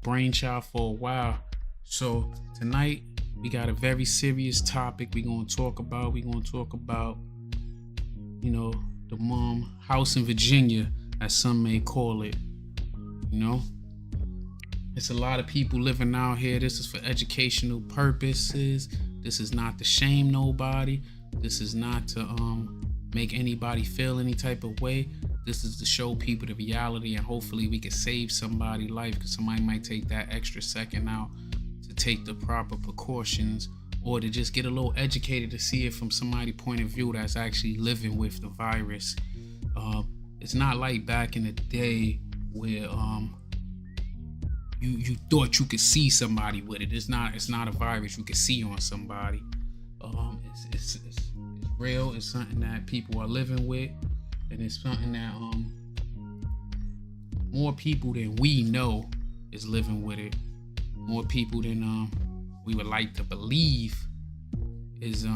brainchild for a while. So tonight we got a very serious topic we're gonna talk about. You know, the mom house in Virginia, as some may call it. You know, it's a lot of people living out here. This is for educational purposes. This is not to shame nobody. This is not to make anybody feel any type of way. This is to show people the reality, and hopefully we can save somebody's life, because somebody might take that extra second out to take the proper precautions, or to just get a little educated to see it from somebody's point of view that's actually living with the virus. It's not like back in the day where you thought you could see somebody with it. It's not a virus you can see on somebody. It's real. It's something that people are living with, and it's something that more people than we know is living with it. More people than we would like to believe is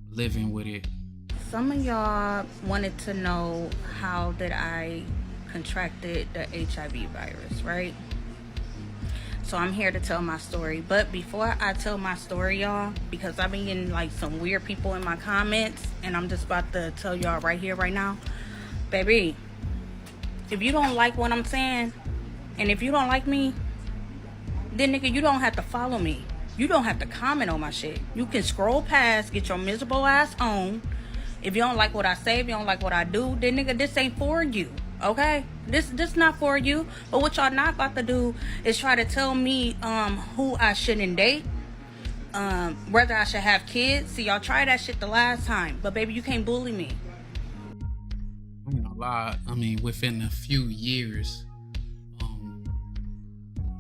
living with it. Some of y'all wanted to know how did I contracted the HIV virus, right? So I'm here to tell my story. But before I tell my story, y'all, because I've been getting like some weird people in my comments, and I'm just about to tell y'all right here, right now, baby, if you don't like what I'm saying, and if you don't like me, then nigga, you don't have to follow me. You don't have to comment on my shit. You can scroll past, get your miserable ass on. If you don't like what I say, if you don't like what I do, then nigga, this ain't for you. Okay, this not for you. But what y'all not about to do is try to tell me who I shouldn't date, whether I should have kids. See, y'all tried that shit the last time, but baby, you can't bully me. I ain't gonna lie. I mean, within a few years,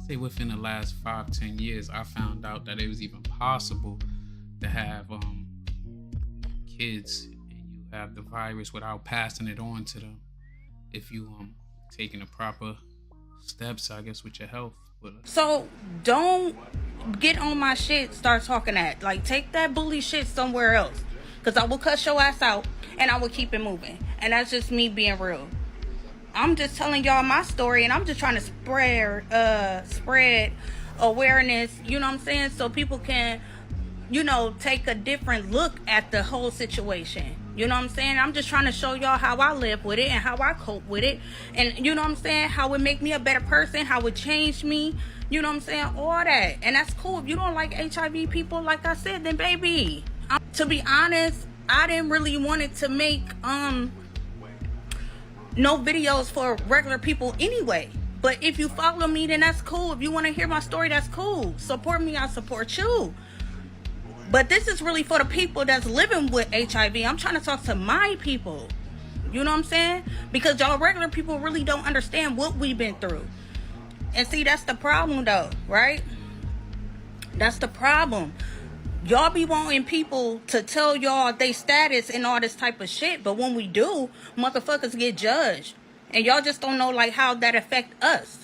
say within the last 5-10 years, I found out that it was even possible to have kids and you have the virus without passing it on to them, if you taking the proper steps, I guess, with your health. So don't get on my shit, start talking that. Like, take that bully shit somewhere else, because I will cuss your ass out and I will keep it moving. And that's just me being real. I'm just telling y'all my story, and I'm just trying to spread awareness, you know what I'm saying, so people can, you know, take a different look at the whole situation. You know what I'm saying? I'm just trying to show y'all how I live with it and how I cope with it. And you know what I'm saying? How it make me a better person, how it changed me. You know what I'm saying? All that. And that's cool. If you don't like HIV people, like I said, then baby. To be honest, I didn't really want it to make no videos for regular people anyway. But if you follow me, then that's cool. If you want to hear my story, that's cool. Support me, I support you. But this is really for the people that's living with HIV. I'm trying to talk to my people. You know what I'm saying? Because y'all regular people really don't understand what we've been through. And see, that's the problem though, right? That's the problem. Y'all be wanting people to tell y'all they status and all this type of shit. But when we do, motherfuckers get judged. And y'all just don't know like how that affect us.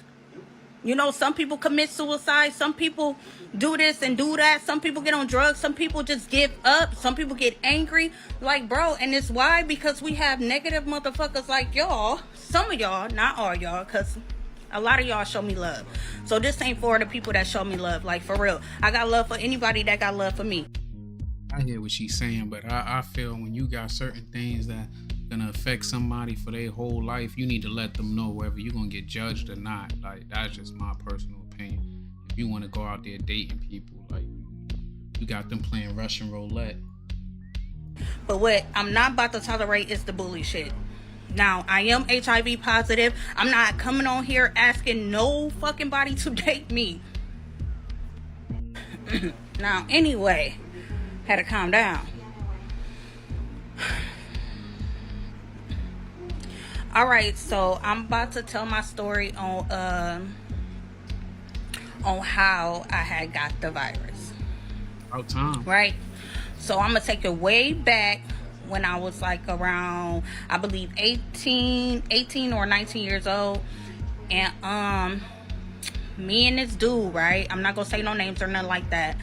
You know, some people commit suicide. Some people do this and do that. Some people get on drugs. Some people just give up. Some people get angry. Like, bro, and it's why? Because we have negative motherfuckers like y'all. Some of y'all, not all y'all, because a lot of y'all show me love. So this ain't for the people that show me love. Like, for real. I got love for anybody that got love for me. I hear what she's saying, but I feel when you got certain things that gonna affect somebody for their whole life, you need to let them know whether you're gonna get judged or not. Like, that's just my personal opinion. If you want to go out there dating people, like, you got them playing Russian roulette. But what I'm not about to tolerate is the bully shit. Now, I am HIV positive. I'm not coming on here asking no fucking body to date me. Now, anyway, had to calm down. All right, so I'm about to tell my story on how I had got the virus. About time. Right? So I'm gonna take it way back when I was like around, I believe 18 or 19 years old. And me and this dude, right? I'm not gonna say no names or nothing like that.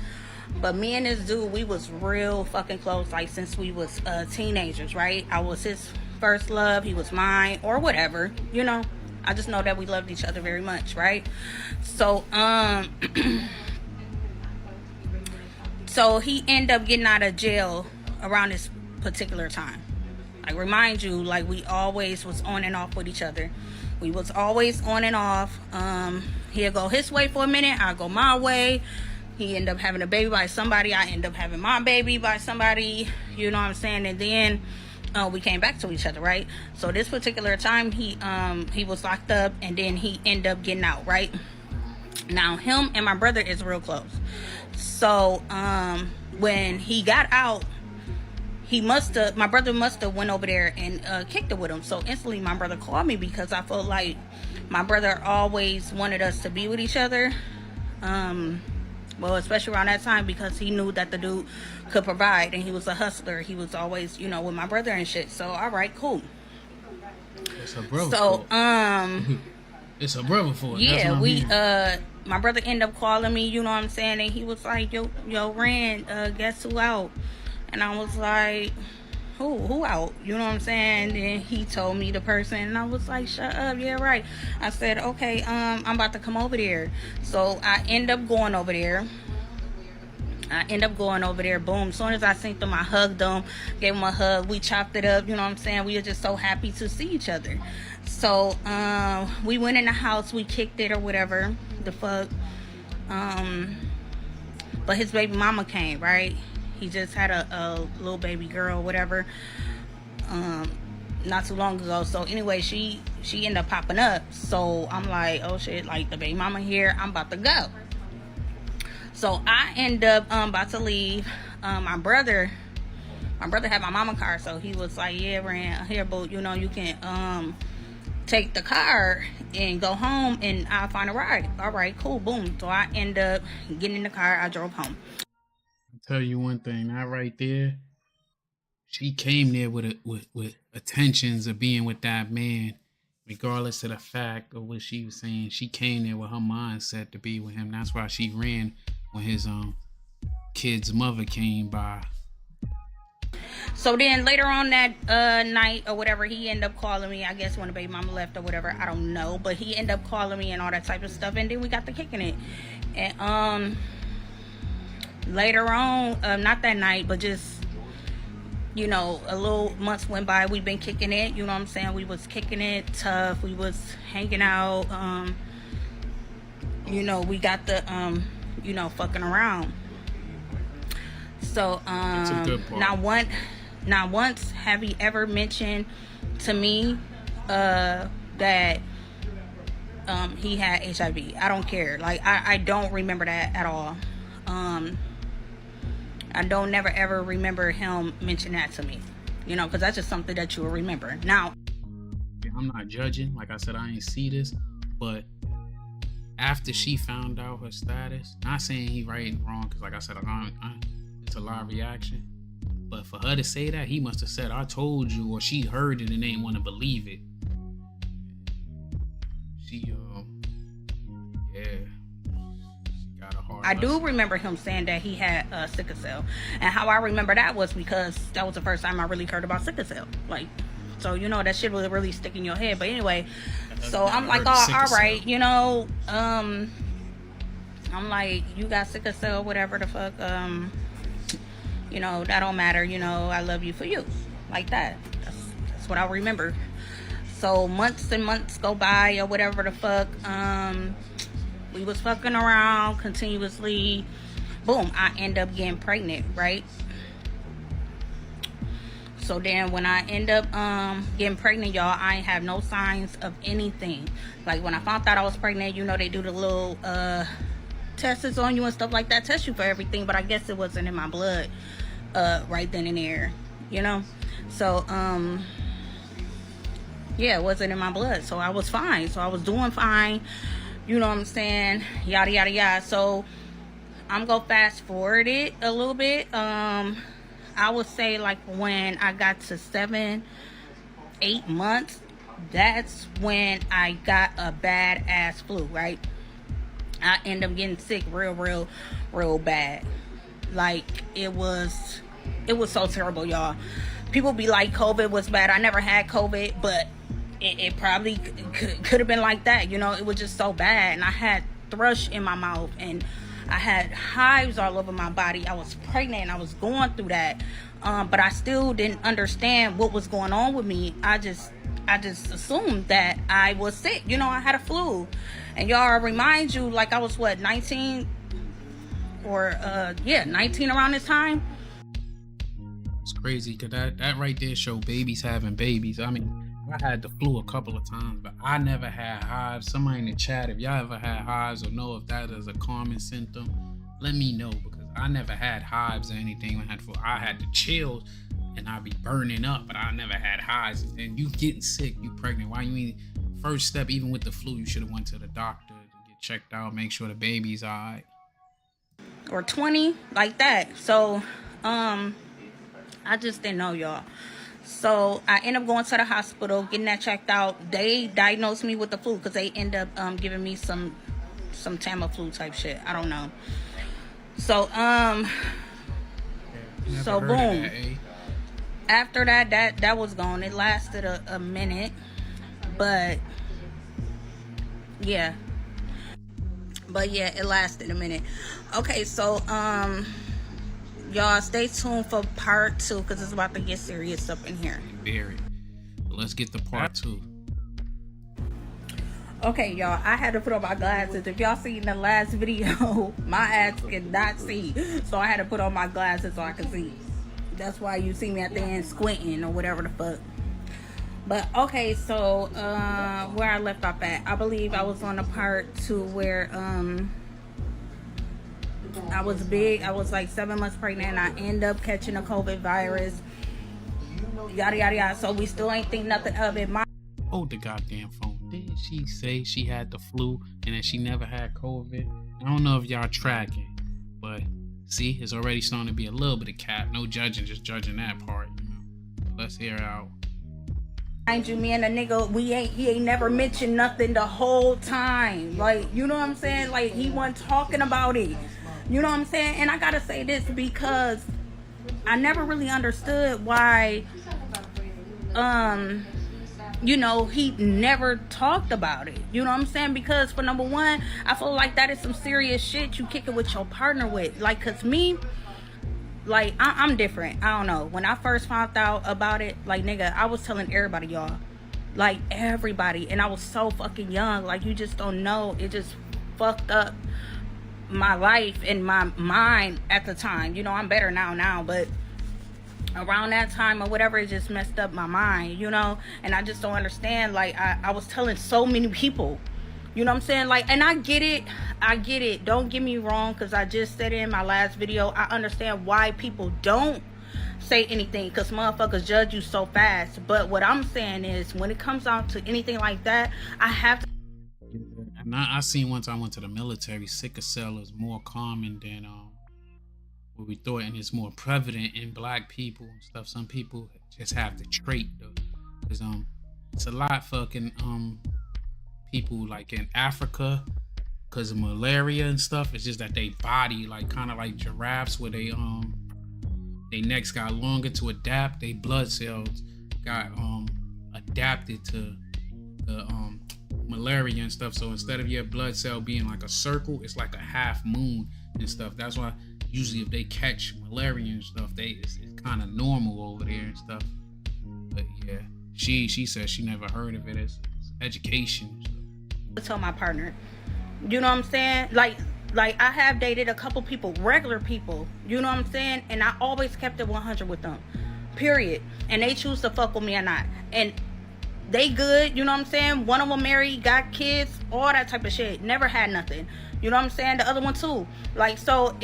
But me and this dude, we was real fucking close, like since we was teenagers, right? I was his first love, he was mine, or whatever, you know. I just know that we loved each other very much, right? So so he ended up getting out of jail around this particular time. Like, remind you, like, we always was on and off with each other. We was always on and off. He'll go his way for a minute, I'll go my way. He ended up having a baby by somebody, I end up having my baby by somebody, you know what I'm saying? And then we came back to each other, right? So this particular time, he was locked up, and then he ended up getting out, right? Now, him and my brother is real close. So when he got out, my brother must have went over there and kicked it with him. So instantly my brother called me, because I felt like my brother always wanted us to be with each other. Well, especially around that time, because he knew that the dude could provide, and he was a hustler. He was always, you know, with my brother and shit. So, all right, cool. It's a brother. So, it's a brother for it. Yeah, my brother ended up calling me, you know what I'm saying? And he was like, yo, Rand, guess who out? And I was like, who out? You know what I'm saying? And he told me the person, and I was like, shut up, yeah, right. I said, okay, I'm about to come over there. So I end up going over there. Boom. As soon as I seen them, I hugged them, gave them a hug. We chopped it up. You know what I'm saying? We were just so happy to see each other. So we went in the house. We kicked it or whatever the fuck. But his baby mama came, right? He just had a little baby girl, whatever, not too long ago. So anyway, she ended up popping up. So I'm like, oh shit, like, the baby mama here, I'm about to go. So I end up about to leave. My brother had my mama car, so he was like, yeah, Rand, here, boo, you know, you can take the car and go home, and I'll find a ride. All right, cool, boom. So I end up getting in the car. I drove home. I'll tell you one thing, that right there, she came there with intentions of being with that man, regardless of the fact of what she was saying. She came there with her mindset to be with him. That's why she ran when his kid's mother came by. So then later on that night or whatever, he ended up calling me, I guess when the baby mama left or whatever, I don't know, but he ended up calling me and all that type of stuff, and then we got to kicking it. And later on, not that night, but just, you know, a little months went by, we've been kicking it, you know what I'm saying? We was kicking it tough, we was hanging out, you know, we got the you know, fucking around. So not once have he ever mentioned to me that he had HIV. I don't care. Like, I don't remember that at all. I don't never ever remember him mention that to me, you know, because that's just something that you will remember. Now, I'm not judging, like I said, I ain't see this, but after she found out her status, not saying he right and wrong, because like I said, it's a live reaction, but for her to say that, he must have said, I told you, or she heard it and didn't want to believe it. She got a hard I lesson. do remember him saying that he had sickle cell, and how I remember that was because that was the first time I really heard about sickle cell. Like, so, you know, that shit will really stick in your head. But anyway, so I'm like, oh, all right, you know, I'm like, you got sickle cell, whatever the fuck, you know, that don't matter, you know, I love you for you, like that. That's what I remember. So months and months go by or whatever the fuck, we was fucking around continuously. Boom, I end up getting pregnant, right? So then when I end up getting pregnant, y'all, I ain't have no signs of anything. Like, when I found out I was pregnant, you know, they do the little tests on you and stuff like that, test you for everything, but I guess it wasn't in my blood right then and there, you know? So yeah, it wasn't in my blood, so I was fine. So I was doing fine, you know what I'm saying, yada yada yada. So I'm gonna fast forward it a little bit. I would say, like, when I got to 7-8 months, that's when I got a bad ass flu, right? I ended up getting sick real bad. Like, it was so terrible, y'all. People be like, COVID was bad. I never had COVID, but it probably could have been like that. You know, it was just so bad. And I had thrush in my mouth, and I had hives all over my body. I was pregnant and I was going through that. But I still didn't understand what was going on with me. I just assumed that I was sick. You know, I had a flu. And y'all, remind you, like I was what, 19 or 19 around this time. It's crazy because that right there show babies having babies. I mean, I had the flu a couple of times, but I never had hives. Somebody in the chat, if y'all ever had hives or know if that is a common symptom, let me know, because I never had hives or anything. I had the chills and I'd be burning up, but I never had hives. And you getting sick, you pregnant. Why you mean first step, even with the flu, you should have went to the doctor to get checked out, make sure the baby's all right. Or 20, like that. So, I just didn't know, y'all. So I ended up going to the hospital, getting that checked out. They diagnosed me with the flu because they end up giving me some Tamiflu type shit. I don't know. So boom. That, eh? After that was gone. It lasted a minute, but yeah, it lasted a minute. Okay, so y'all stay tuned for part 2 because it's about to get serious up in here. Very. Let's get to part 2. Okay, y'all, I had to put on my glasses. If y'all seen the last video, my ass cannot see, so I had to put on my glasses so I could see. That's why you see me at the end squinting or whatever the fuck. But okay, so where I left off at, I believe I was on the part 2 where I was big. I was like 7 months pregnant, and I end up catching a COVID virus. Yada yada yada. So we still ain't think nothing of it. Hold the goddamn phone. Didn't she say she had the flu and that she never had COVID? I don't know if y'all tracking, but see, it's already starting to be a little bit of cap. No judging, just judging that part. You know. Let's hear it out. Mind you, me and the nigga, he ain't never mentioned nothing the whole time. Like, you know what I'm saying? Like, he wasn't talking about it. You know what I'm saying? And I gotta say this because I never really understood why, you know, he never talked about it. You know what I'm saying? Because for number one, I feel like that is some serious shit you kick it with your partner with. Like, cause me, like, I'm different. I don't know. When I first found out about it, like, nigga, I was telling everybody, y'all. Like, everybody. And I was so fucking young. Like, you just don't know. It just fucked up my life and my mind at the time. You know, I'm better now, but around that time or whatever, it just messed up my mind, you know. And I just don't understand. Like, I was telling so many people, you know what I'm saying? Like, and I get it, don't get me wrong, because I just said it in my last video, I understand why people don't say anything, because motherfuckers judge you so fast. But what I'm saying is, when it comes down to anything like that, I have to. And I seen once I went to the military, sickle cell is more common than what we thought, and it's more prevalent in black people and stuff. Some people just have the trait though, because it's a lot fucking people like in Africa, because of malaria and stuff. It's just that they body, like kind of like giraffes, where they necks got longer to adapt. They blood cells got adapted to the malaria and stuff. So instead of your blood cell being like a circle, it's like a half moon and stuff. That's why usually if they catch malaria and stuff, it's kind of normal over there and stuff. But yeah, she said she never heard of it. It's education and stuff. I tell my partner, you know what I'm saying? Like I have dated a couple people, regular people, you know what I'm saying? And I always kept it 100 with them, period. And they choose to fuck with me or not. And they good, you know what I'm saying? One of them married, got kids, all that type of shit. Never had nothing. You know what I'm saying? The other one too. Like, so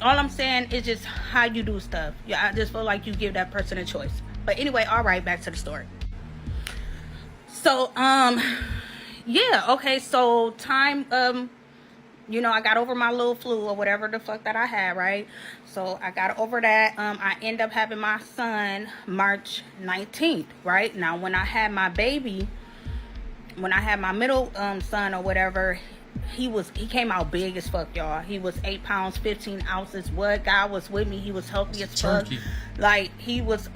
all I'm saying is just how you do stuff. Yeah, I just feel like you give that person a choice. But anyway, all right, back to the story. So, yeah, okay, so time, you know, I got over my little flu or whatever the fuck that I had, right? So I got over that. I end up having my son March 19th, right? Now, when I had my baby, when I had my middle son or whatever, he came out big as fuck, y'all. He was 8 pounds 15 ounces. What? God was with me. He was healthy as fuck. Like he was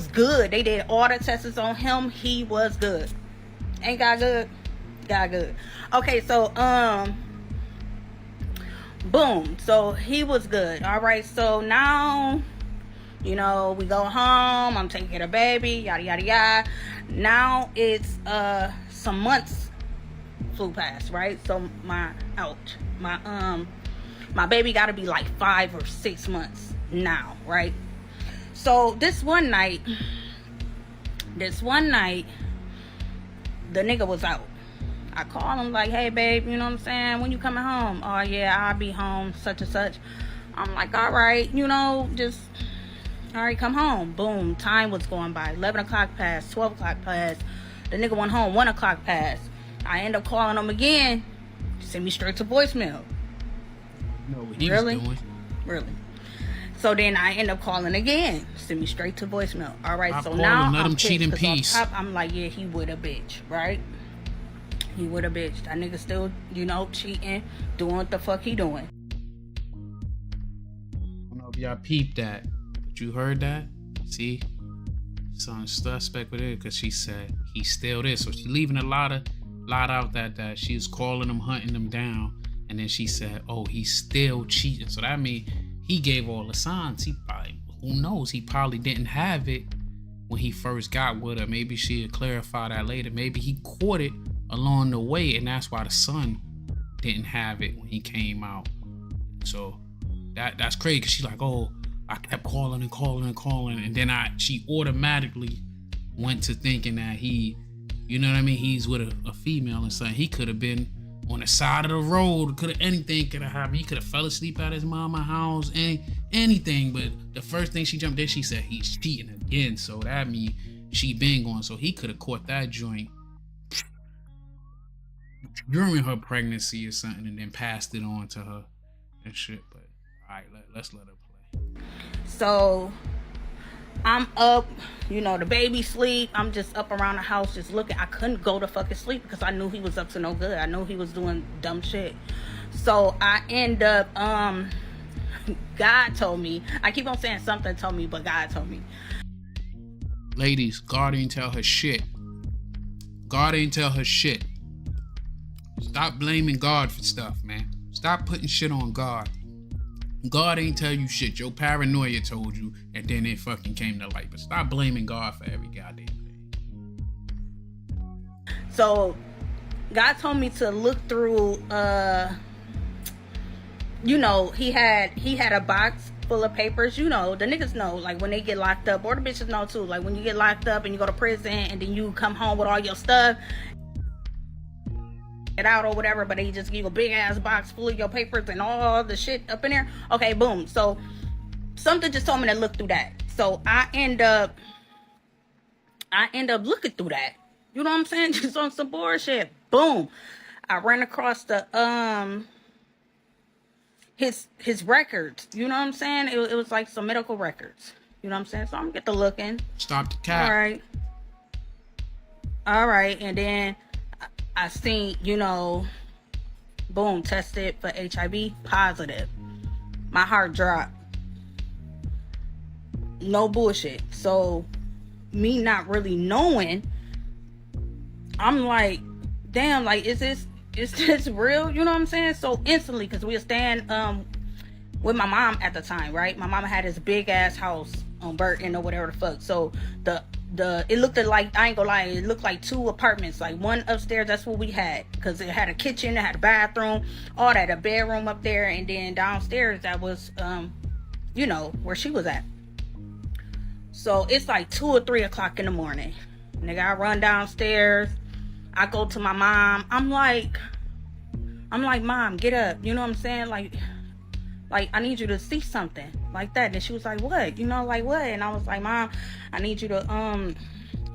good. They did all the tests on him. He was good. Ain't God good? God good. Okay, so boom. So he was good. All right. So now, you know, we go home. I'm taking care of the baby. Yada yada yada. Now it's some months flew past, right? So my baby got to be like 5 or 6 months now, right? So this one night, the nigga was out. I call him like, hey babe, you know what I'm saying? When you coming home? Oh yeah, I'll be home, such and such. I'm like, all right, you know, just, all right, come home. Boom, time was going by. 11 o'clock passed, 12 o'clock passed. The nigga went home, 1 o'clock passed. I end up calling him again. Send me straight to voicemail. No, what he was doing. Really? So then I end up calling again. Send me straight to voicemail. All right, so call now him, let I'm him cheat in peace. Top, I'm like, yeah, he would a bitch, right? He would a bitch. That nigga still, you know, cheating, doing what the fuck he doing. I don't know if y'all peeped that, but you heard that? See? Something suspect with it, because she said he still this. So she leaving a lot out that she was calling him, hunting him down, and then she said, oh, he's still cheating. So that means he gave all the signs. He probably, who knows, he probably didn't have it when he first got with her. Maybe she'll clarify that later. Maybe he caught it along the way, and that's why the son didn't have it when he came out. So that's crazy, because she's like, oh, I kept calling, and then she automatically went to thinking that he, you know what I mean, he's with a female and something. He could have been on the side of the road, anything could have happened. He could have fell asleep at his mama's house, anything. But the first thing she jumped in, she said he's cheating again. So that means she been going. So he could have caught that joint during her pregnancy or something, and then passed it on to her and shit. But all right, let's let her play. So I'm up, you know, the baby sleep. I'm just up around the house just looking. I couldn't go to fucking sleep because I knew he was up to no good. I knew he was doing dumb shit. So I end up, God told me. I keep on saying something told me, but God told me. Ladies, God ain't tell her shit. God ain't tell her shit. Stop blaming God for stuff, man. Stop putting shit on God. God ain't tell you shit. Your paranoia told you, and then it fucking came to light. But stop blaming God for every goddamn thing. So God told me to look through, you know, he had a box full of papers. You know, the niggas know, like when they get locked up, or the bitches know too, like when you get locked up and you go to prison and then you come home with all your stuff, it out or whatever, but they just give you a big ass box full of your papers and all the shit up in there. Okay, boom. So something just told me to look through that. So I end up looking through that. You know what I'm saying? Just on some bullshit. Boom. I ran across the his records. You know what I'm saying? It was like some medical records. You know what I'm saying? So I'm get to looking. Stop the cap. All right, and then I seen, you know, boom, tested for HIV, positive. My heart dropped. No bullshit. So, me not really knowing, I'm like, damn, like, is this real? You know what I'm saying? So, instantly, because we were staying with my mom at the time, right? My mama had this big ass house on Burton or whatever the fuck. So, it looked like, I ain't gonna lie, it looked like 2 apartments, like one upstairs, that's what we had, because it had a kitchen, it had a bathroom, all that, a bedroom up there, and then downstairs that was you know, where she was at. So it's like 2 or 3 o'clock in the morning, nigga. I run downstairs, I go to my mom. I'm like, Mom, get up. You know what I'm saying? Like I need you to see something, like that. And she was like, what? You know, like what? And I was like, Mom, I need you to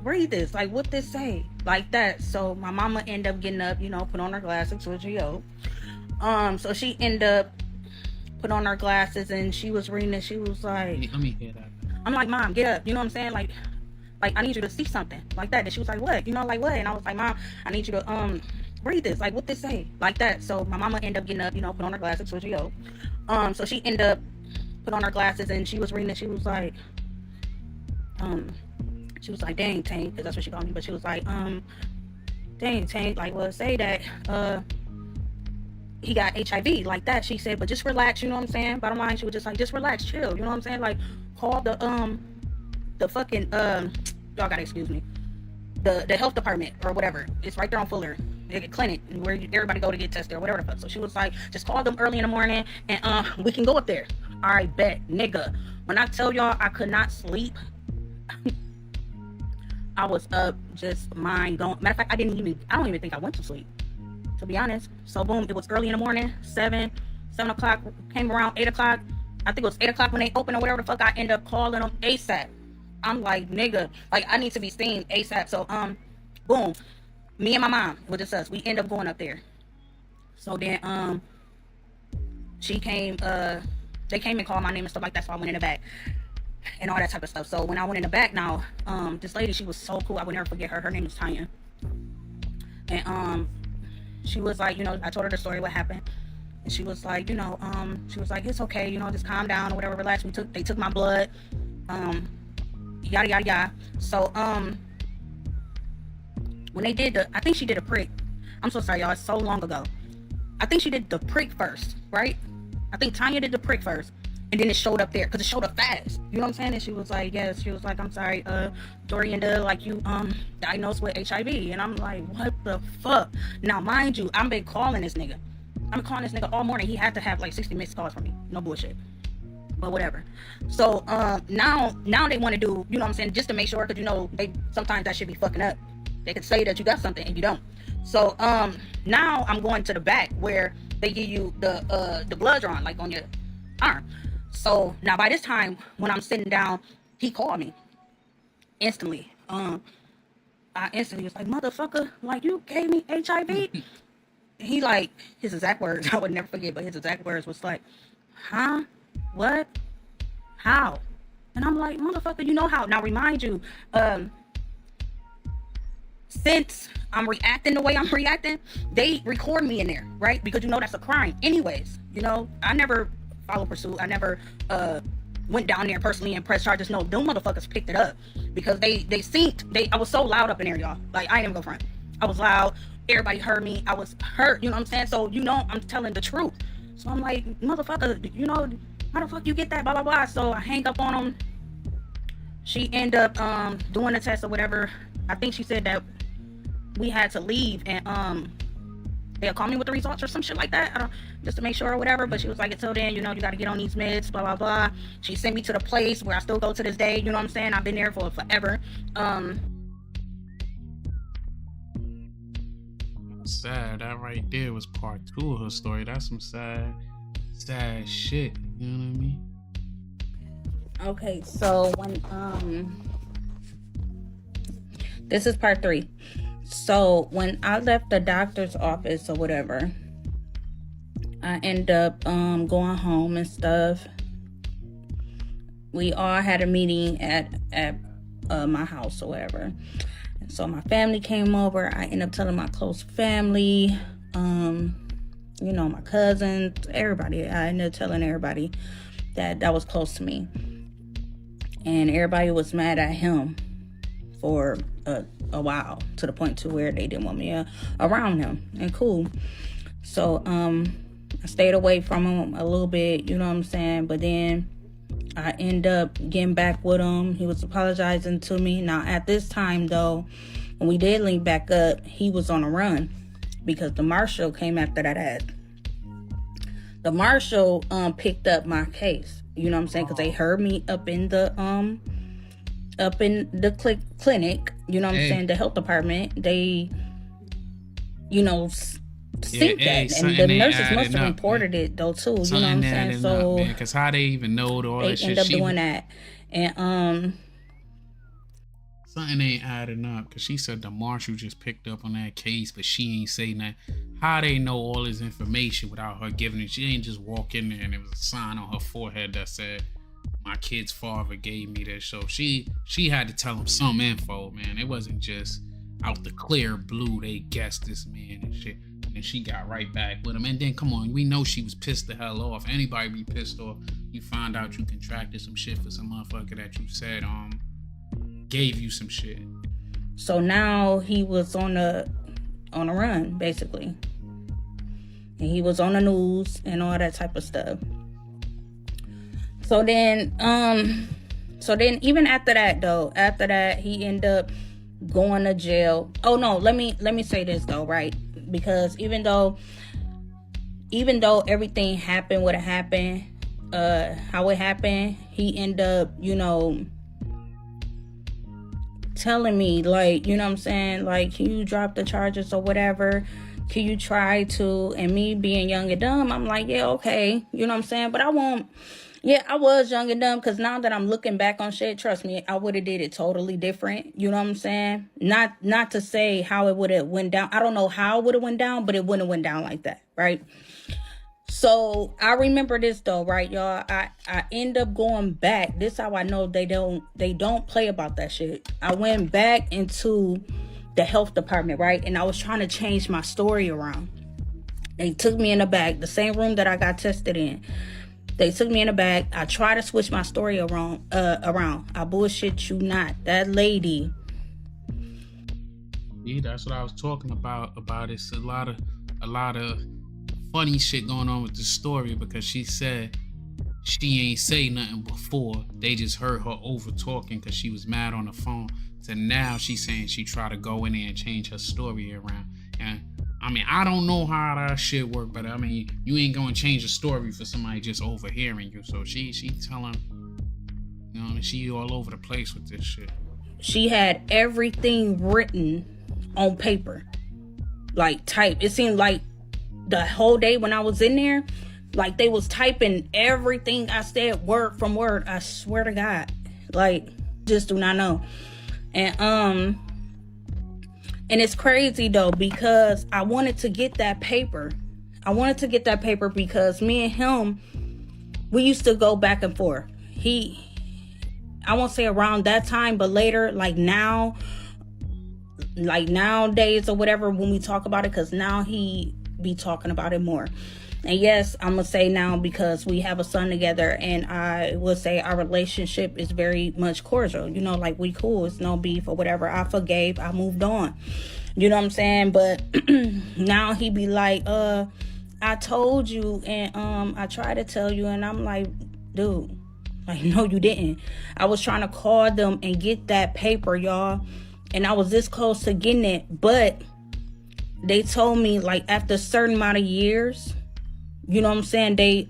read this. Like, what this say? Like that. So my mama ended up getting up, you know, put on her glasses, which so she ended up put on her glasses and she was reading it. She was like, let me hear that. I'm like, Mom, get up. You know what I'm saying? Like I need you to see something, like that. And she was like, what? You know, like what? And I was like, Mom, I need you to read this. Like, what this say? Like that. So my mama ended up getting up, you know, put on her glasses, so she old. So she ended up put on her glasses and she was reading it. She was like, dang, Tank, because that's what she called me. But she was like, dang, Tank, like, well, say that, he got HIV, like that. She said, but just relax, you know what I'm saying? Bottom line, she was just like, just relax, chill, you know what I'm saying? Like, call the fucking, y'all gotta excuse me, the health department or whatever. It's right there on Fuller, the clinic where everybody go to get tested or whatever the fuck. So she was like, just call them early in the morning and we can go up there. All right, bet, nigga. When I tell y'all I could not sleep, I was up, just mind going. Matter of fact, I don't even think I went to sleep, to be honest. So boom, it was early in the morning, 7 o'clock, came around 8 o'clock. I think it was 8 o'clock when they opened or whatever the fuck. I ended up calling them ASAP. I'm like, nigga, like, I need to be seen ASAP. So, boom, me and my mom, with just us, we end up going up there. So then, they came and called my name and stuff like that. So I went in the back and all that type of stuff. So when I went in the back now, this lady, she was so cool. I would never forget her. Her name was Tanya. And, she was like, you know, I told her the story, what happened. And she was like, you know, she was like, it's okay, you know, just calm down or whatever, relax. They took my blood, yada, yada, yada. So, when they did I think she did a prick. I'm so sorry, y'all, it's so long ago. I think she did the prick first, right? I think Tanya did the prick first. And then it showed up there, because it showed up fast. You know what I'm saying? And she was like, yes. She was like, I'm sorry, Dorianda, like, you, diagnosed with HIV. And I'm like, what the fuck? Now, mind you, I've been calling this nigga. All morning. He had to have, like, 60 missed calls from me. No bullshit. But whatever. So, now they want to do, you know what I'm saying, just to make sure, because, you know, sometimes that should be fucking up. They could say that you got something and you don't. So, now I'm going to the back where they give you the blood drawn, like, on your arm. So now by this time, when I'm sitting down, he called me instantly. I instantly was like, motherfucker, like, you gave me HIV. He, like, his exact words, I would never forget, but his exact words was like, huh? What? How? And I'm like, motherfucker, you know how? Now remind you, since I'm reacting the way I'm reacting, they record me in there, right? Because, you know, that's a crime anyways. You know, I never follow pursuit. I never went down there personally and pressed charges. No, them motherfuckers picked it up because they synced. I was so loud up in there, y'all. Like, I ain't even go front. I was loud. Everybody heard me. I was hurt. You know what I'm saying? So, you know, I'm telling the truth. So I'm like, motherfucker, you know, how the fuck you get that? Blah, blah, blah. So I hang up on him. She ended up doing the test or whatever. I think she said that we had to leave and they'll call me with the results or some shit like that. Just to make sure or whatever. But she was like, until then, you know, you got to get on these meds, blah, blah, blah. She sent me to the place where I still go to this day. You know what I'm saying? I've been there for forever. Sad. That right there was part 2 of her story. That's some sad shit. You know what I mean? Okay, so when this is part 3. So when I left the doctor's office or whatever, I end up going home and stuff. We all had a meeting at my house or whatever. And so my family came over. I ended up telling my close family, you know, my cousins, everybody. I ended up telling everybody that was close to me. And everybody was mad at him for a while, to the point to where they didn't want me around him. And cool. So I stayed away from him a little bit, you know what I'm saying? But then I end up getting back with him. He was apologizing to me. Now at this time though, when we did link back up, he was on a run because the marshal came after that ass. The marshal picked up my case, you know what I'm saying? Because they heard me up in the clinic, you know what I'm saying, the health department. They, you know, think that, and the nurses must have reported it though too, you know what I'm saying? So because how they even know all that shit, they end up doing that. And something ain't adding up, because she said the marshal just picked up on that case, but she ain't say nothing. How they know all this information without her giving it? She ain't just walk in there and there was a sign on her forehead that said, my kid's father gave me this. So she had to tell him some info, man. It wasn't just out the clear blue, they guessed this man and shit. And she got right back with him. And then, come on, we know she was pissed the hell off. Anybody be pissed off. You find out you contracted some shit for some motherfucker that you said gave you some shit. So now he was on a run, basically. And he was on the news and all that type of stuff. So then even after that, he ended up going to jail. Oh no, let me say this though, right? Because even though everything happened what it happened, how it happened, he ended up, telling me, like, you know what I'm saying, like, can you drop the charges or whatever? Can you try to? And me being young and dumb, I'm like, yeah, okay, you know what I'm saying, but I won't. Yeah, I was young and dumb, because now that I'm looking back on shit, trust me, I would have did it totally different. You know what I'm saying? Not to say how it would have went down. I don't know how it would have went down, but it wouldn't have went down like that, right? So I remember this though, right, y'all? I end up going back. This how I know they don't play about that shit. I went back into the health department, right? And I was trying to change my story around. They took me in the back, the same room that I got tested in. They took me in the back. I tried to switch my story around. I bullshit you not. That lady. Yeah, that's what I was talking about. It's a lot of funny shit going on with the story, because she said she ain't say nothing before. They just heard her over talking because she was mad on the phone. So now she's saying she tried to go in there and change her story around. And I mean, I don't know how that shit work, but I mean, you ain't gonna change a story for somebody just overhearing you. So she telling, she all over the place with this shit. She had everything written on paper, like typed. It seemed like the whole day when I was in there, like they was typing everything I said word from word. I swear to God, like, just do not know. And it's crazy though, because I wanted to get that paper. Because me and him, we used to go back and forth. I won't say around that time, but later, like now, like nowadays or whatever, when we talk about it, because now he be talking about it more. And yes, I'm gonna say now, because we have a son together, and I would say our relationship is very much cordial, like we cool, it's no beef or whatever. I forgave, I moved on, you know what I'm saying? But now he be like, I told you, and I tried to tell you, and I'm like, dude, like, no you didn't. I was trying to call them and get that paper, y'all, and I was this close to getting it, but they told me, like, after a certain amount of years, you know what I'm saying, they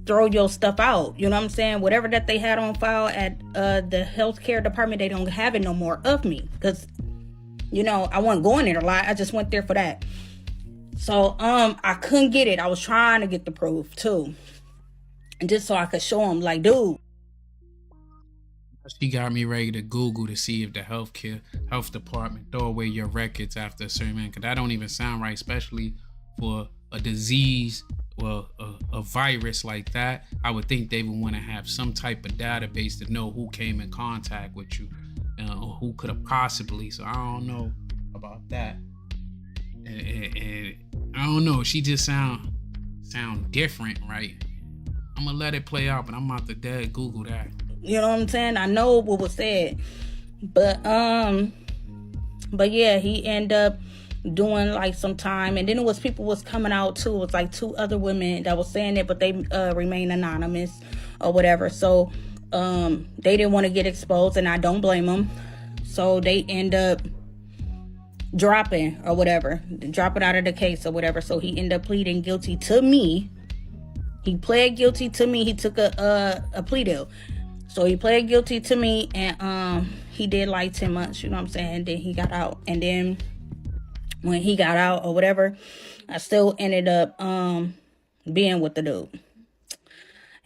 throw your stuff out, you know what I'm saying, whatever that they had on file at the healthcare department, they don't have it no more of me, because I wasn't going there a lot. I just went there for that. So I couldn't get it. I was trying to get the proof too, and just so I could show them, like, dude. She got me ready to Google to see if the health department throw away your records after a certain man, because that don't even sound right, especially for a disease or a virus like that. I would think they would want to have some type of database to know who came in contact with you, or who could have possibly. So I don't know about that. And I don't know. She just sound different, right? I'm gonna let it play out, but I'm about to dead Google that. You know what I'm saying? I know what was said, but yeah, he ended up doing like some time, and then it was people was coming out too. It was like 2 other women that was saying it, but they remain anonymous or whatever. So they didn't want to get exposed, and I don't blame them. So they end up dropping or whatever, dropping out of the case or whatever. So he ended up pleading guilty to me. He pled guilty to me. He took a plea deal. So he pled guilty to me, and he did like 10 months, you know what I'm saying? Then he got out. And then when he got out or whatever, I still ended up being with the dude.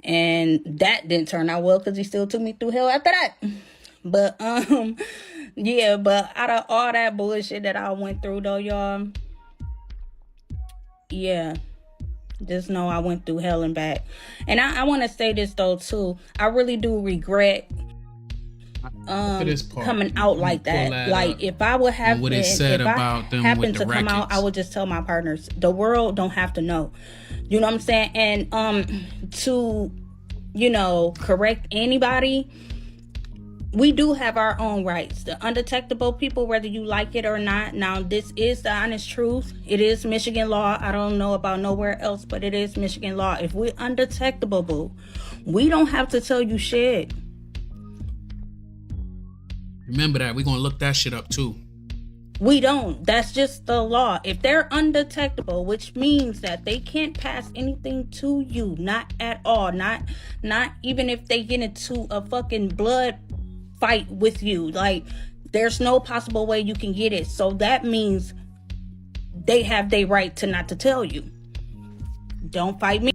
And that didn't turn out well, because he still took me through hell after that. But yeah, but out of all that bullshit that I went through though, y'all, yeah, just know I went through hell and back. And I want to say this though too, I really do regret Look at this part. coming out I'm like gonna pull that. that Like up. if I would have And what been, it said if I about them with happened the to come out, records. I would just tell my partners, the world don't have to know. You know what I'm saying? And to, you know, correct anybody, we do have our own rights. The undetectable people, whether you like it or not. Now, this is the honest truth. It is Michigan law. I don't know about nowhere else, but it is Michigan law. If we're undetectable, boo, we don't have to tell you shit. Remember that. We're gonna look that shit up too. We don't. That's just the law. If they're undetectable, which means that they can't pass anything to you, not at all. Not even if they get into a fucking blood fight with you. Like, there's no possible way you can get it. So that means they have their right to not to tell you. Don't fight me.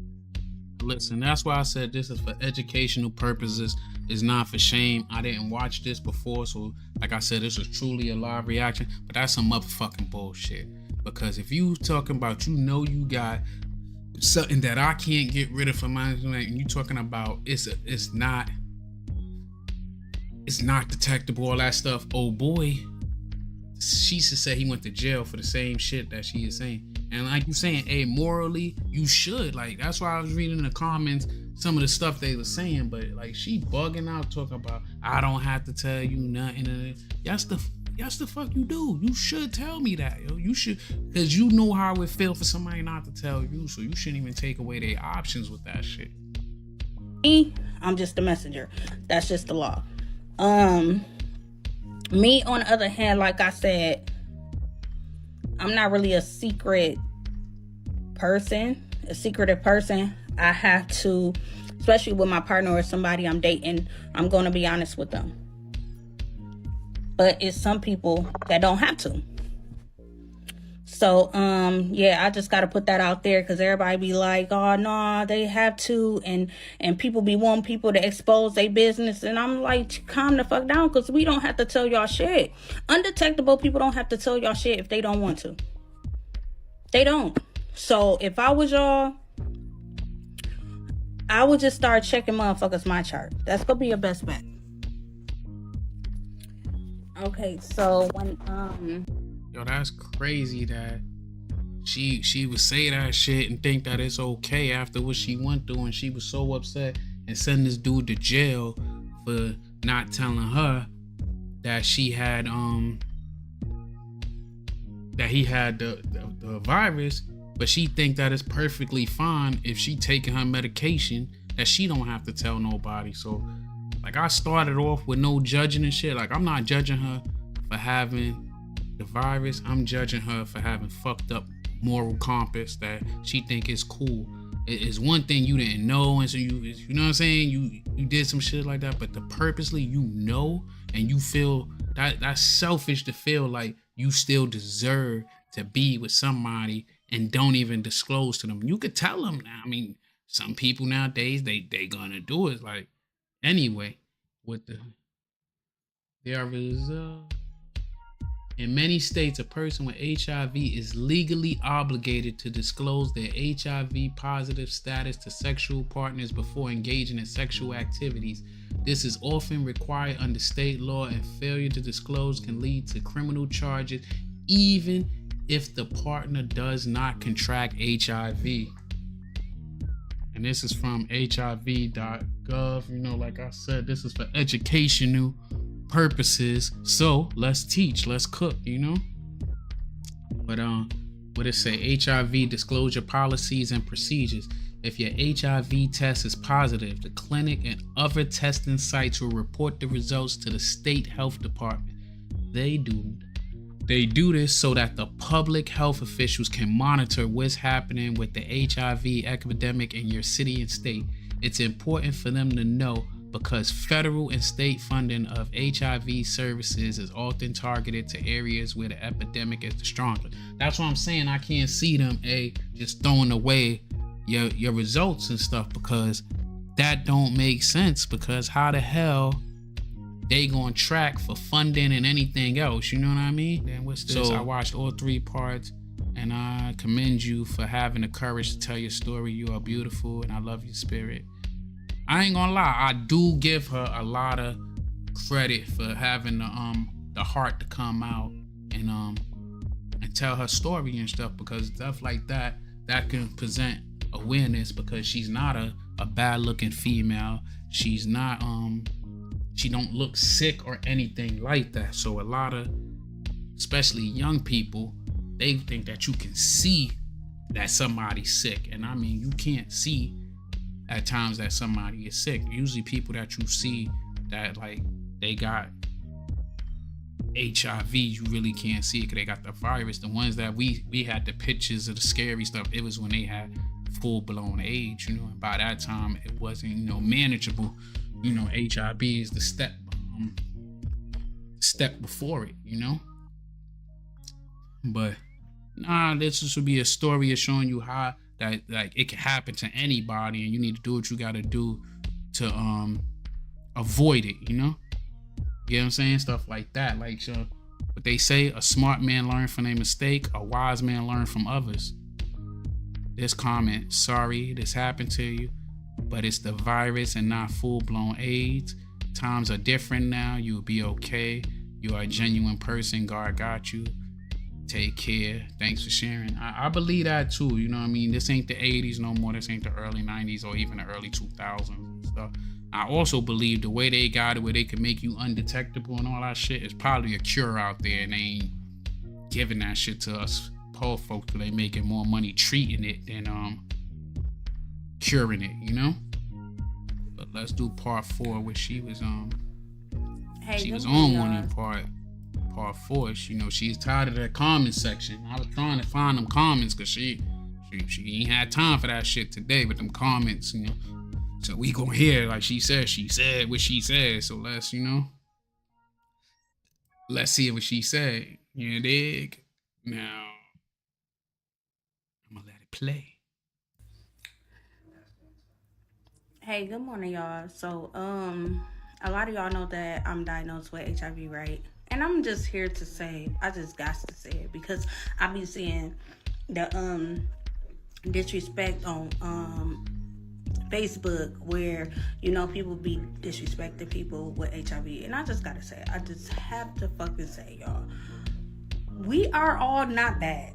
Listen, that's why I said this is for educational purposes. It's not for shame. I didn't watch this before, so like I said, this was truly a live reaction. But that's some motherfucking bullshit. Because if you talking about, you know, you got something that I can't get rid of from my, and you talking about it's not detectable, all that stuff. Oh boy, she should say he went to jail for the same shit that she is saying. And like you saying, hey, morally, you should. Like, that's why I was reading in the comments some of the stuff they were saying, but like, she bugging out talking about, I don't have to tell you nothing. That's the fuck you do. You should tell me that, yo. You should, because you know how it feel for somebody not to tell you, so you shouldn't even take away their options with that shit. I'm just a messenger. That's just the law. Me, on the other hand, like I said, I'm not really a secretive person. I have to, especially with my partner or somebody I'm dating, I'm going to be honest with them. But it's some people that don't have to. So, yeah, I just got to put that out there, because everybody be like, oh, no, they have to. And people be wanting people to expose their business. And I'm like, calm the fuck down, because we don't have to tell y'all shit. Undetectable people don't have to tell y'all shit if they don't want to. They don't. So if I was y'all, I would just start checking motherfuckers my chart. That's going to be your best bet. Okay, so when, Yo, that's crazy that she would say that shit and think that it's okay after what she went through, and she was so upset and send this dude to jail for not telling her that she had that he had the virus, but she think that it's perfectly fine if she taking her medication, that she don't have to tell nobody. So like, I started off with no judging and shit. Like, I'm not judging her for having the virus. I'm judging her for having fucked up moral compass that she think is cool. It is one thing you didn't know, and so you know what I'm saying, you did some shit like that, but to purposely, you know, and you feel that's selfish to feel like you still deserve to be with somebody and don't even disclose to them. You could tell them now. I mean, some people nowadays, they gonna do it. Like, anyway, with there is in many states, a person with HIV is legally obligated to disclose their HIV positive status to sexual partners before engaging in sexual activities. This is often required under state law, and failure to disclose can lead to criminal charges, even if the partner does not contract HIV. And this is from hiv.gov. You know, like I said, this is for educational purposes. So let's teach, let's cook, you know. But what it say? HIV disclosure policies and procedures. If your HIV test is positive, the clinic and other testing sites will report the results to the state health department. They do this so that the public health officials can monitor what's happening with the HIV epidemic in your city and state. It's important for them to know, because federal and state funding of HIV services is often targeted to areas where the epidemic is the strongest. That's what I'm saying. I can't see them just throwing away your results and stuff, because that don't make sense. Because how the hell they gonna track for funding and anything else? You know what I mean? Then what's this? So I watched all 3 parts, and I commend you for having the courage to tell your story. You are beautiful, and I love your spirit. I ain't gonna lie, I do give her a lot of credit for having the heart to come out and tell her story and stuff, because stuff like that can present awareness, because she's not a bad looking female. She's not she don't look sick or anything like that. So a lot of, especially young people, they think that you can see that somebody's sick. And I mean, you can't see at times that somebody is sick. Usually people that you see that like they got HIV, you really can't see it because they got the virus. The ones that we had the pictures of the scary stuff, it was when they had full-blown AIDS, you know, and by that time it wasn't, you know, manageable. You know, HIV is the step before it, you know. But nah, this would be a story of showing you how that like it can happen to anybody, and you need to do what you gotta do to avoid it, you know. You know what I'm saying? Stuff like that. Like what they say, a smart man learns from a mistake, a wise man learns from others. This comment, sorry this happened to you, but it's the virus and not full-blown AIDS. Times are different now. You'll be okay. You are a genuine person. God got you. Take care. Thanks for sharing. I believe that too. You know what I mean? This ain't the 80s no more. This ain't the early 90s or even the early 2000s and stuff. I also believe the way they got it, where they can make you undetectable and all that shit, is probably a cure out there, and they ain't giving that shit to us poor folks, because they making more money treating it than curing it, you know. But let's do part 4, where she was she was on one in part 4. You know, she's tired of that comment section. I was trying to find them comments because she ain't had time for that shit today, but them comments, you know. So we gonna hear, like she said what she said. So let's see what she said. You dig? Now I'm gonna let it play. Hey, good morning, y'all. So, a lot of y'all know that I'm diagnosed with HIV, right? And I'm just here to say, I just got to say it, because I be seeing the disrespect on Facebook, where, you know, people be disrespecting people with HIV. And I just gotta say, I just have to fucking say, y'all, we are all not bad,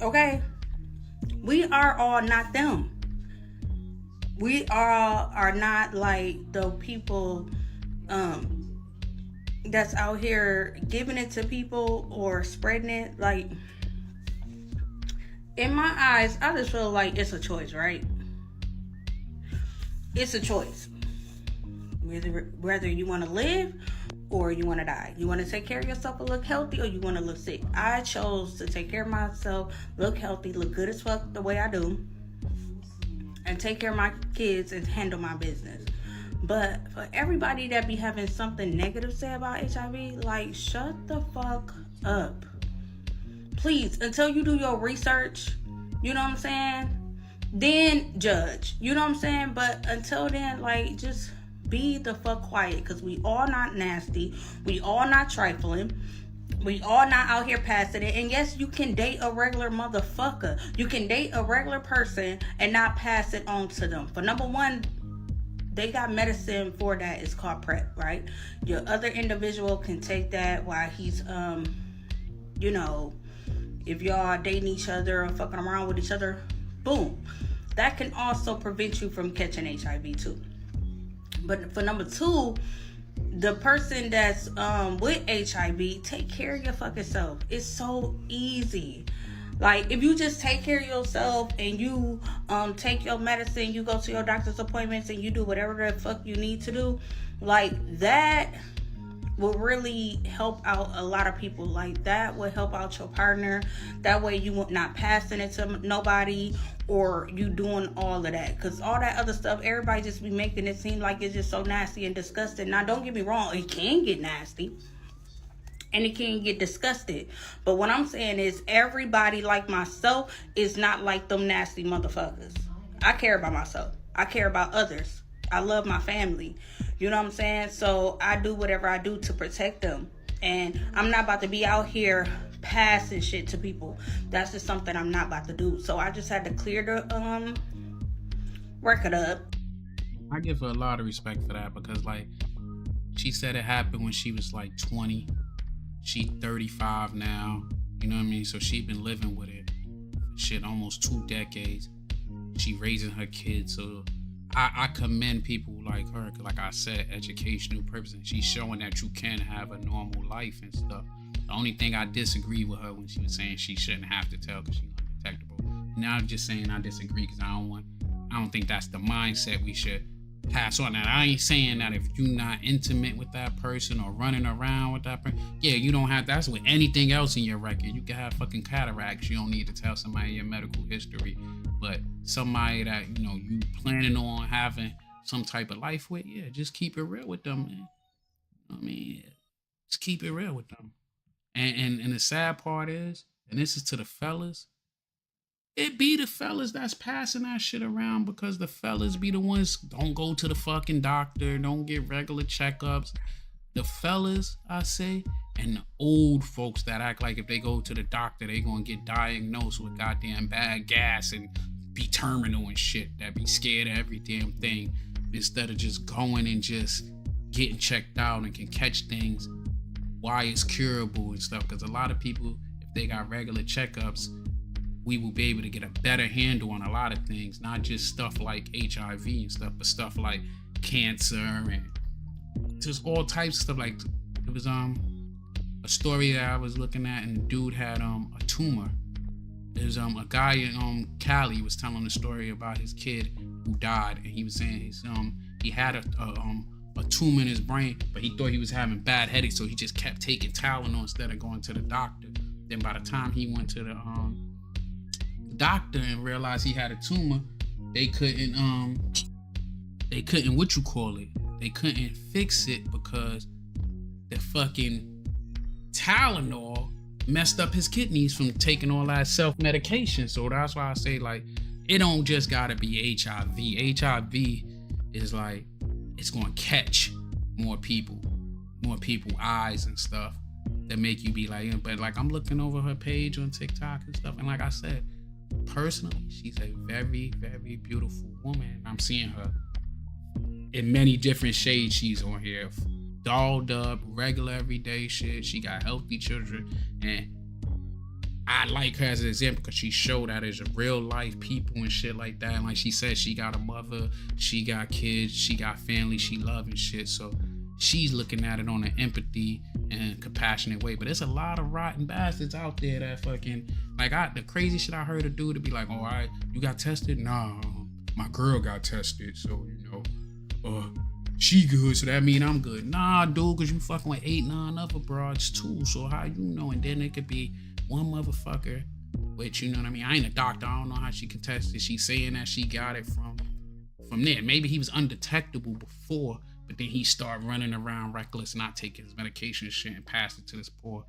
okay? We are all not them. We are not like the people that's out here giving it to people or spreading it. Like, in my eyes, I just feel like it's a choice, right? It's a choice. Whether you want to live or you want to die. You want to take care of yourself and look healthy, or you want to look sick. I chose to take care of myself, look healthy, look good as fuck the way I do, and take care of my kids and handle my business. But for everybody that be having something negative to say about HIV, like, shut the fuck up. Please, until you do your research, you know what I'm saying? Then judge, you know what I'm saying? But until then, like, just be the fuck quiet, because we all not nasty, we all not trifling, we all not out here passing it. And yes, you can date a regular motherfucker, you can date a regular person and not pass it on to them. For number one, they got medicine for that. It's called PrEP, right? Your other individual can take that while he's you know, if y'all dating each other or fucking around with each other, boom, that can also prevent you from catching HIV too. But for number 2, the person that's with HIV, take care of your fucking self. It's so easy. Like, if you just take care of yourself and you take your medicine, you go to your doctor's appointments, and you do whatever the fuck you need to do, like, that will really help out a lot of people. Like, that will help out your partner. That way you not passing it to nobody, or you doing all of that. Because all that other stuff, everybody just be making it seem like it's just so nasty and disgusting. Now, don't get me wrong, it can get nasty and it can get disgusted. But what I'm saying is, everybody like myself is not like them nasty motherfuckers. I care about myself. I care about others. I love my family. You know what I'm saying? So I do whatever I do to protect them. And I'm not about to be out here passing shit to people. That's just something I'm not about to do. So I just had to clear the record up. I give her a lot of respect for that, because like, She said it happened when she was like 20. She 35 now. You know what I mean? So she been living with it. Shit, almost 2 decades. She raising her kids. So I commend people like her. Cause like I said, educational purpose. And she's showing that you can have a normal life and stuff. The only thing I disagree with her when she was saying she shouldn't have to tell because she's undetectable. Now I'm just saying I disagree because I don't think that's the mindset we should pass on. That I ain't saying that if you're not intimate with that person or running around with that person, yeah, you don't have. That's with anything else in your record. You can have fucking cataracts. You don't need to tell somebody your medical history. But somebody that you planning on having some type of life with, yeah, just keep it real with them, man. You know what I mean, just keep it real with them. And the sad part is, and this is to the fellas. It be the fellas that's passing that shit around because the fellas be the ones don't go to the fucking doctor, don't get regular checkups. The fellas, I say, and the old folks that act like if they go to the doctor, they gonna get diagnosed with goddamn bad gas and be terminal and shit. That be scared of every damn thing instead of just going and just getting checked out and can catch things why it's curable and stuff. Because a lot of people, if they got regular checkups, we will be able to get a better handle on a lot of things, not just stuff like HIV and stuff, but stuff like cancer and just all types of stuff. Like it was a story that I was looking at, and the dude had a tumor. There's a guy in Cali was telling a story about his kid who died, and he was saying he had a tumor in his brain, but he thought he was having bad headaches, so he just kept taking Tylenol instead of going to the doctor. Then by the time he went to the doctor and realized he had a tumor, they couldn't they couldn't fix it because the fucking Tylenol messed up his kidneys from taking all that self-medication. So that's why I say, like, it don't just gotta be HIV. HIV is like, it's gonna catch more people eyes and stuff that make you be like, but like, I'm looking over her page on TikTok and stuff, and like I said, personally, she's a very, very beautiful woman. I'm seeing her in many different shades. She's on here dolled up, regular everyday shit. She got healthy children, and I like her as an example because she showed that as a real life people and shit like that. And like she said, she got a mother, she got kids, she got family she love and shit. So she's looking at it on an empathy and compassionate way. But there's a lot of rotten bastards out there that fucking, like, the crazy shit I heard a dude to be like, oh, you got tested? Nah, my girl got tested, so she good, so that mean I'm good. Nah, dude, cause you fucking with 8-9 other broads too. So how you know? And then it could be one motherfucker, which, you know what I mean? I ain't a doctor. I don't know how she can test it. She's saying that she got it from there. Maybe he was undetectable before, but then he started running around reckless, not taking his medication and shit, and passed it to this poor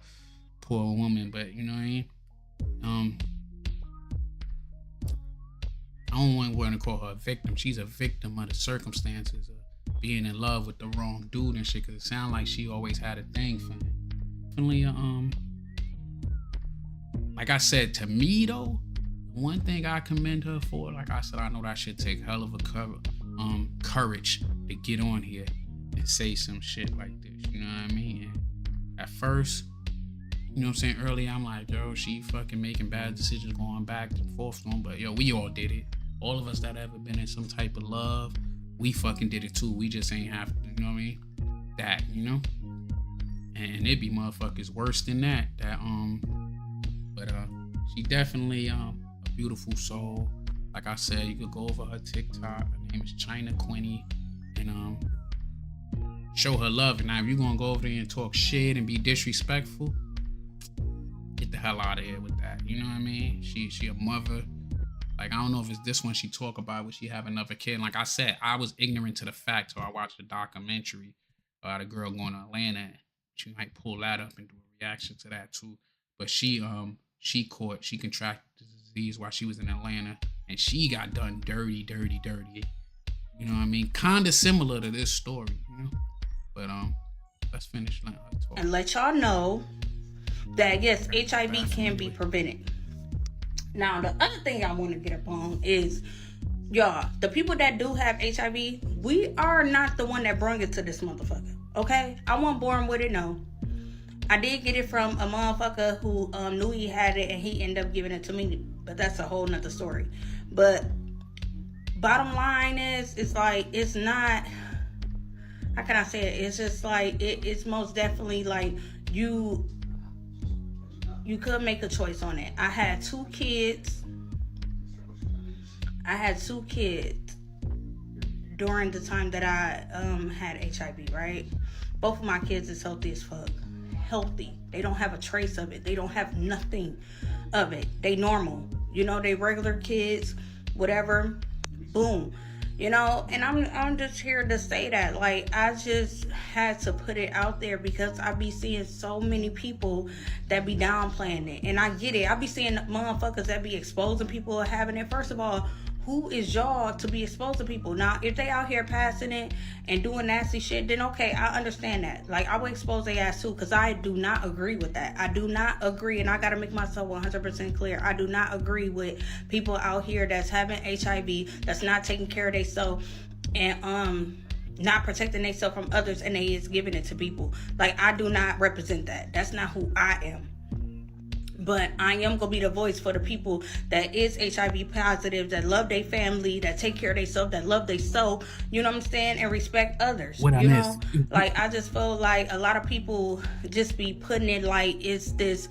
woman. But you know what I mean? I don't want to call her a victim. She's a victim of the circumstances of being in love with the wrong dude and shit. Cause it sounds like she always had a thing for him. Definitely, like I said, to me though, one thing I commend her for, like I said, I know that should take hell of a courage to get on here and say some shit like this. You know what I mean? And at first, you know what I'm saying, earlier I'm like, yo, she fucking making bad decisions, going back and forth to him. But yo, we all did it. All of us that ever been in some type of love, we fucking did it too. We just ain't have to, you know what I mean? That, you know? And it be motherfuckers worse than that. But she definitely a beautiful soul. Like I said, you could go over her TikTok. Her name is China Quinny, and show her love. And now if you're gonna go over there and talk shit and be disrespectful, get the hell out of here with that. You know what I mean? She a mother. Like, I don't know if it's this one she talk about, would she have another kid? And like I said, I was ignorant to the fact till I watched the documentary about a girl going to Atlanta. She might pull that up and do a reaction to that too. But she contracted the disease while she was in Atlanta, and she got done dirty. You know what I mean? Kind of similar to this story, you know? But let's finish now. And let y'all know that yes, HIV can be prevented. Now, the other thing I want to get up on is, y'all, the people that do have HIV, we are not the one that bring it to this motherfucker. Okay? I wasn't born with it, no. I did get it from a motherfucker who knew he had it and he ended up giving it to me. But that's a whole nother story. But bottom line is, it's like, it's not, how can I say it? It's just like, it's most definitely like you could make a choice on it. I had two kids during the time that I had HIV, right? Both of my kids is healthy as fuck. Healthy. They don't have a trace of it. They don't have nothing of it. They normal. You know, they regular kids, whatever. Boom. You know, and I'm just here to say that, like, I just had to put it out there because I be seeing so many people that be downplaying it. And I get it. I be seeing motherfuckers that be exposing people having it. First of all, who is y'all to be exposed to people? Now, if they out here passing it and doing nasty shit, then okay, I understand that. Like, I would expose their ass too, because I do not agree with that. I do not agree, and I gotta make myself 100% clear. I do not agree with people out here that's having HIV, that's not taking care of themselves, and not protecting themselves from others, and they is giving it to people. Like, I do not represent that. That's not who I am. But I am going to be the voice for the people that is HIV positive, that love their family, that take care of themselves, that love themselves, you know what I'm saying, and respect others. What I know? Like, I just feel like a lot of people just be putting it like it's this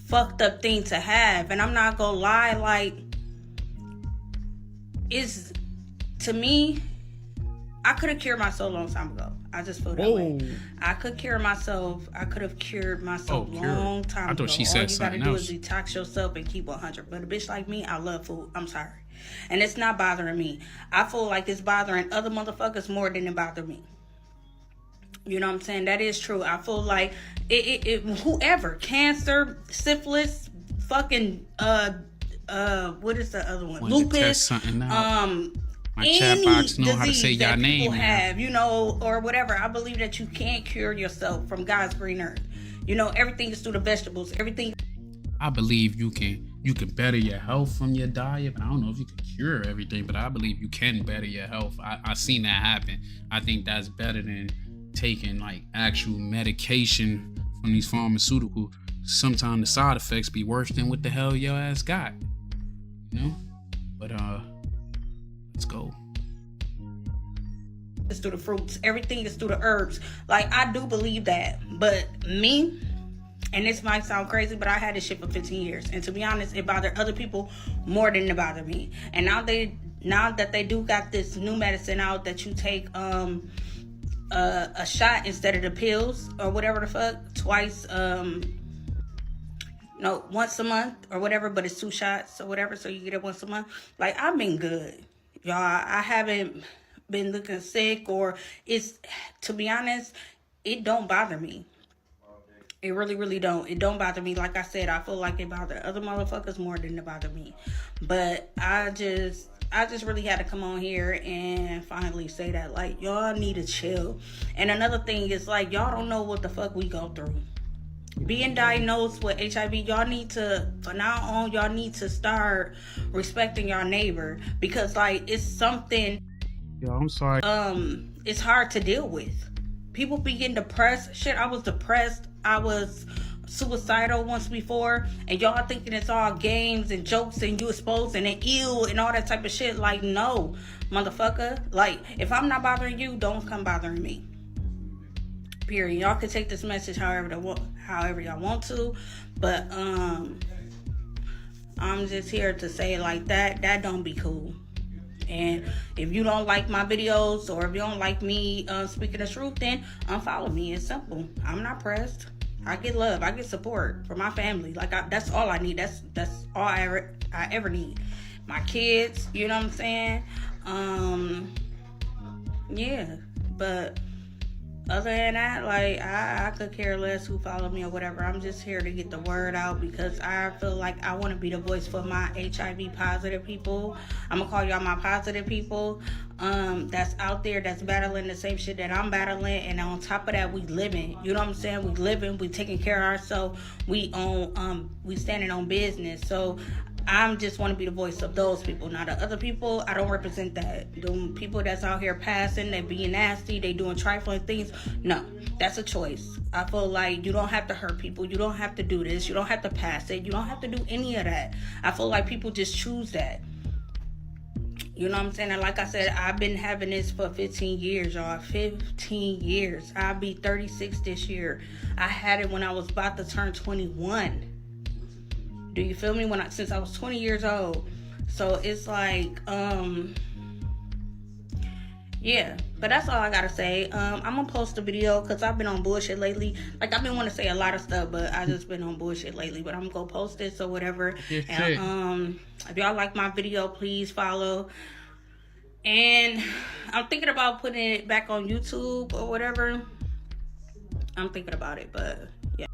fucked up thing to have. And I'm not going to lie, like, it's, to me, I could have cured myself a long time ago. I just feel that way. I could cure myself. I could have cured myself a long time ago. I thought she said something else. All you gotta do is detox yourself and keep 100. But a bitch like me, I love food. I'm sorry. And it's not bothering me. I feel like it's bothering other motherfuckers more than it bothers me. You know what I'm saying? That is true. I feel like whoever, cancer, syphilis, fucking, what is the other one? Lupus, my chat box know how to say y'all name. Have, you know, or whatever. I believe that you can't cure yourself from God's green earth. You know, everything is through the vegetables. Everything. I believe you can better your health from your diet, but I don't know if you can cure everything. But I believe you can better your health. I seen that happen. I think that's better than taking like actual medication from these pharmaceuticals. Sometimes the side effects be worse than what the hell your ass got. You know, but let's go. It's through the fruits. Everything is through the herbs. Like, I do believe that. But me, and this might sound crazy, but I had this shit for 15 years. And to be honest, it bothered other people more than it bothered me. And now that they do got this new medicine out that you take a shot instead of the pills or whatever the fuck, twice, once a month or whatever, but it's 2 shots or whatever, so you get it once a month. Like, I've been good. Y'all, I haven't been looking sick, or to be honest, it don't bother me. It really, really don't. It don't bother me. Like I said, I feel like it bothered other motherfuckers more than it bothered me. But I just really had to come on here and finally say that, like, y'all need to chill. And another thing is, like, y'all don't know what the fuck we go through. Being diagnosed with HIV, y'all need to, from now on, y'all need to start respecting your neighbor, because, like, it's something. Yo, I'm sorry. It's hard to deal with. People be getting depressed. Shit, I was depressed. I was suicidal once before, and y'all thinking it's all games and jokes and you exposed and ill and all that type of shit. Like, no, motherfucker. Like, if I'm not bothering you, don't come bothering me. Period. Y'all can take this message however y'all want to, but I'm just here to say, like, that don't be cool. And if you don't like my videos, or if you don't like me speaking the truth, then unfollow me. It's simple. I'm not pressed. I get love. I get support from my family. Like, that's all I need. That's all I ever need. My kids, you know what I'm saying? Yeah, but other than that, like, I could care less who follow me or whatever. I'm just here to get the word out, because I feel like I want to be the voice for my HIV positive people. I'm gonna call y'all my positive people that's out there, that's battling the same shit that I'm battling. And on top of that, we living, you know what I'm saying? We living, we taking care of ourselves, we standing on business. So I'm just want to be the voice of those people. Now the other people, I don't represent that. The people that's out here passing, they being nasty, they doing trifling things. No, that's a choice. I feel like you don't have to hurt people. You don't have to do this. You don't have to pass it. You don't have to do any of that. I feel like people just choose that. You know what I'm saying? And like I said, I've been having this for 15 years, y'all. 15 years. I'll be 36 this year. I had it when I was about to turn 21. Do you feel me? Since I was 20 years old. So it's like, yeah. But that's all I gotta say. I'm gonna post a video because I've been on bullshit lately. Like I've been wanting to say a lot of stuff, but I just been on bullshit lately. But I'm gonna go post it, so whatever. And if y'all like my video, please follow. And I'm thinking about putting it back on YouTube or whatever. I'm thinking about it, but yeah.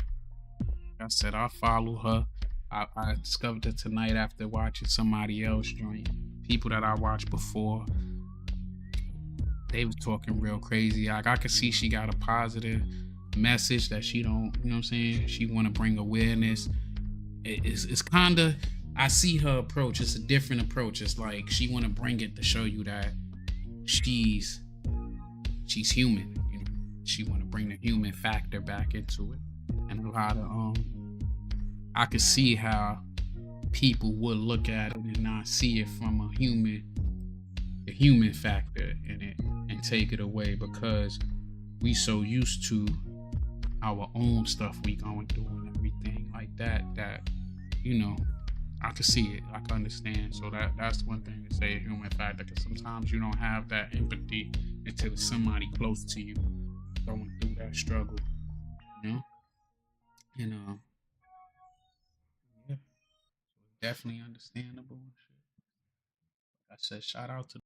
I said I follow her. I discovered it tonight after watching somebody else joint. People that I watched before, they was talking real crazy. Like I could see she got a positive message that she don't, you know what I'm saying? She want to bring awareness. It's kind of, I see her approach. It's a different approach. It's like she want to bring it to show you that she's human. You know, she want to bring the human factor back into it, and a lot of I could see how people would look at it and not see it from the human factor in it, and take it away because we so used to our own stuff we going through and everything like that. That you know, I can see it. I can understand. So that's one thing to say, a human factor, because sometimes you don't have that empathy until it's somebody close to you going through that struggle. You know, and yeah, definitely understandable. I said, shout out to